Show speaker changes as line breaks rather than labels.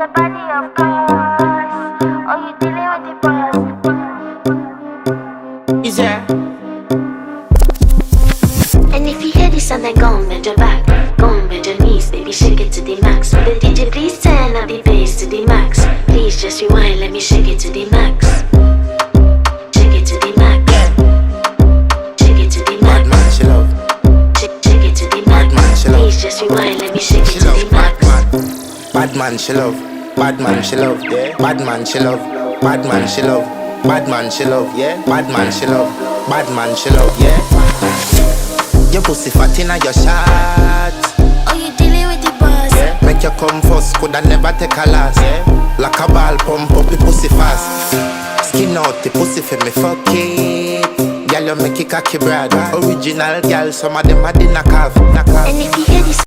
the body, of course. Oh, you dealing with the boss.
Is there?
And if you hear this and then go on bend your back, go on bend your knees, baby shake it to the max. Will the DJ please turn up the bass to the max? Please just rewind, let me shake it to the max. Shake it to the max. Shake it to the
Bad
max.
man, she love.
Shake it to the
Bad man,
max.
she love.
Please just rewind, let me shake
She
it to
love.
the max.
Bad man, she love. Bad man, she love. Yeah. Bad man, she love. Bad man, she love. Bad man, she love. Yeah. Bad man, she love. Bad man, she love. Yeah. Your pussy fat inna your shot.
Oh, you dealing with the boss.
Yeah. Make you come first, coulda never take a last. Yeah. Like a ball pump up the pussy fast. Skin out the pussy for me fuck it. Girl, you make it cocky brother. Original girl, some of them a the knock off.
And if you hear this